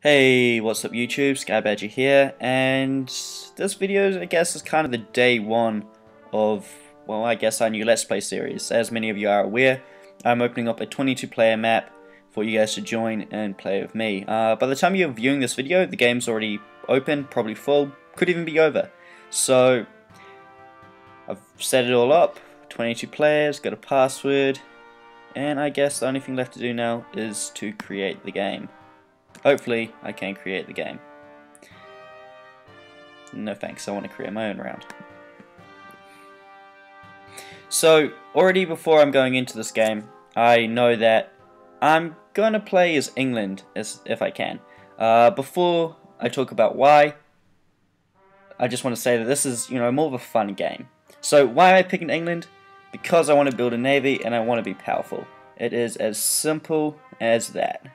Hey, what's up YouTube, Skybadger here, and this video I guess is kind of the day one of, well, I guess our new Let's Play series. As many of you are aware, I'm opening up a 22 player map for you guys to join and play with me. By the time you're viewing this video, the game's already open, probably full, could even be over. So, I've set it all up, 22 players, got a password, and I guess the only thing left to do now is to create the game. Hopefully, I can create the game. No thanks, I want to create my own round. So, already before I'm going into this game, I know that I'm going to play as England, if I can. Before I talk about why, I just want to say that this is, more of a fun game. So, why am I picking England? Because I want to build a navy and I want to be powerful. It is as simple as that.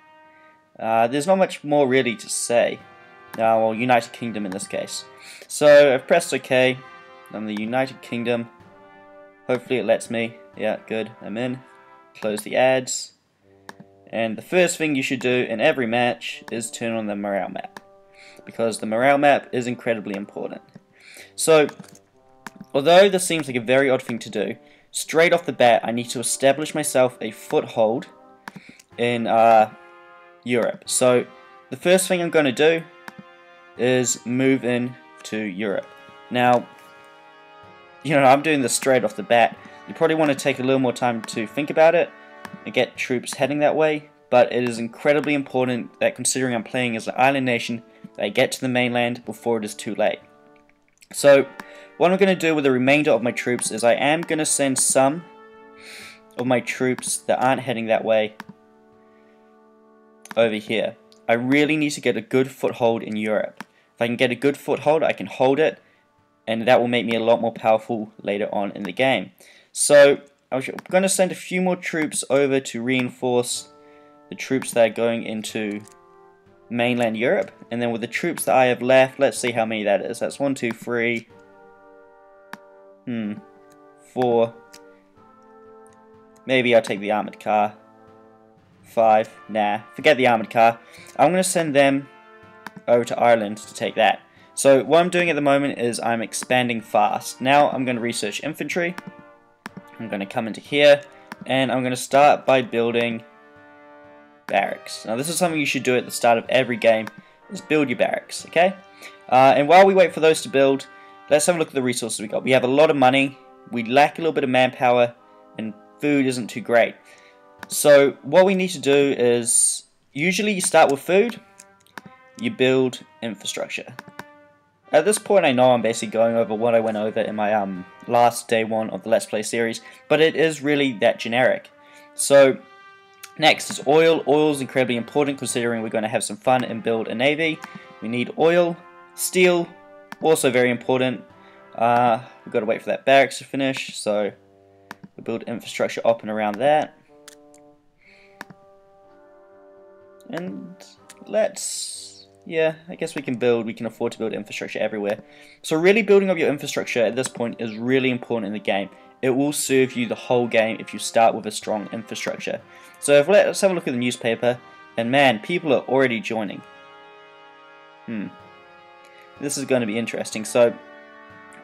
There's not much more really to say. Well, United Kingdom in this case. So I've pressed OK. I'm the United Kingdom. Hopefully it lets me. Yeah, good. I'm in. Close the ads. And the first thing you should do in every match is turn on the morale map, because the morale map is incredibly important. So, although this seems like a very odd thing to do, straight off the bat I need to establish myself a foothold in Europe. So the first thing I'm going to do is move in to Europe. Now, I'm doing this straight off the bat. You probably want to take a little more time to think about it and get troops heading that way, but it is incredibly important that, considering I'm playing as an island nation, that I get to the mainland before it is too late. So what I'm going to do with the remainder of my troops is I am going to send some of my troops that aren't heading that way over here. I really need to get a good foothold in Europe. If I can get a good foothold, I can hold it, and that will make me a lot more powerful later on in the game. So I'm going to send a few more troops over to reinforce the troops that are going into mainland Europe, and then with the troops that I have left, let's see how many that is. That's 1, 2, 3, 4. Maybe I'll take the armored car. 5, nah, forget the armored car. I'm going to send them over to Ireland to take that. So what I'm doing at the moment is I'm expanding fast. Now I'm going to research infantry. I'm going to come into here, and I'm going to start by building barracks. Now this is something you should do at the start of every game, is build your barracks, okay? And while we wait for those to build, let's have a look at the resources we got. We have a lot of money, we lack a little bit of manpower, and food isn't too great. So what we need to do is, usually you start with food, you build infrastructure. At this point I know I'm basically going over what I went over in my last day one of the Let's Play series, but it is really that generic. So next is oil. Oil is incredibly important considering we're going to have some fun and build a navy. We need oil. Steel, also very important. We've got to wait for that barracks to finish, so we'll build infrastructure up and around that. And I guess we can afford to build infrastructure everywhere. So really building up your infrastructure at this point is really important in the game. It will serve you the whole game if you start with a strong infrastructure. So let's have a look at the newspaper, and man, people are already joining. This is going to be interesting. So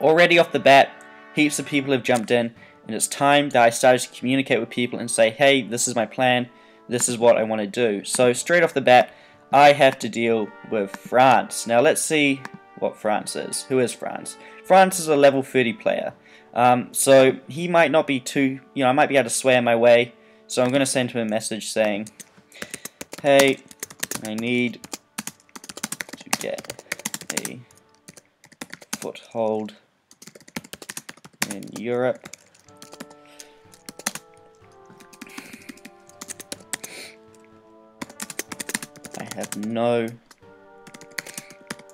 already off the bat, heaps of people have jumped in, and it's time that I started to communicate with people and say, hey, this is my plan. This is what I want to do. So straight off the bat, I have to deal with France. Now let's see what France is. Who is France? France is a level 30 player. So he might not be too, I might be able to sway my way. So I'm going to send him a message saying, hey, I need to get a foothold in Europe. I have no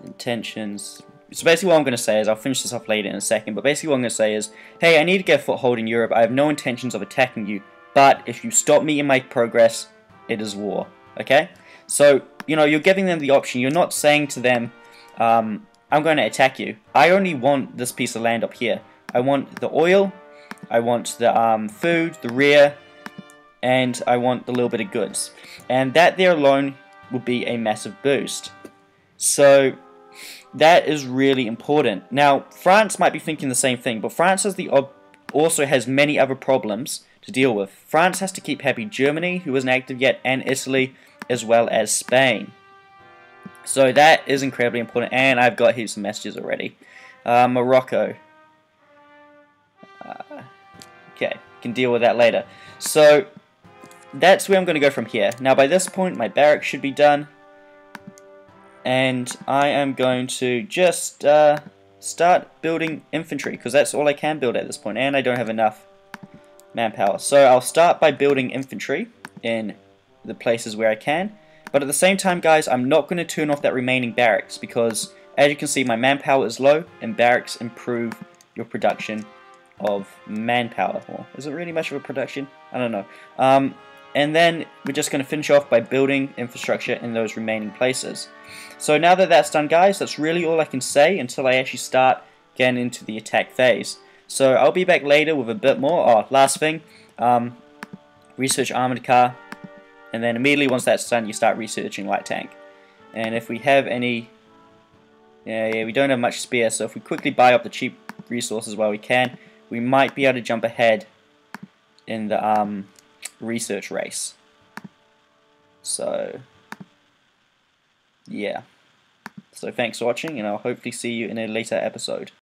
intentions. So basically what I'm going to say is, I'll finish this off later in a second, but basically what I'm going to say is, hey, I need to get a foothold in Europe. I have no intentions of attacking you, but if you stop me in my progress, it is war. Okay? So, you're giving them the option. You're not saying to them, I'm going to attack you. I only want this piece of land up here. I want the oil, I want the food, the rear, and I want the little bit of goods. And that there alone would be a massive boost. So that is really important. Now, France might be thinking the same thing, but France also has many other problems to deal with. France has to keep happy Germany, who isn't active yet, and Italy, as well as Spain. So that is incredibly important, and I've got heaps of messages already. Morocco. Okay, can deal with that later. So that's where I'm going to go from here. Now by this point my barracks should be done, and I am going to just start building infantry, because that's all I can build at this point, and I don't have enough manpower. So I'll start by building infantry in the places where I can, but at the same time, guys, I'm not going to turn off that remaining barracks, because as you can see my manpower is low, and barracks improve your production of manpower. Well, is it really much of a production? I don't know. And then we're just going to finish off by building infrastructure in those remaining places. So now that that's done, guys, that's really all I can say until I actually start getting into the attack phase. So I'll be back later with a bit more. Oh, last thing, research armored car, and then immediately once that's done, you start researching light tank. And if we have any, yeah, we don't have much spare, so if we quickly buy up the cheap resources while we can, we might be able to jump ahead in the research race. So yeah, so thanks for watching, and I'll hopefully see you in a later episode.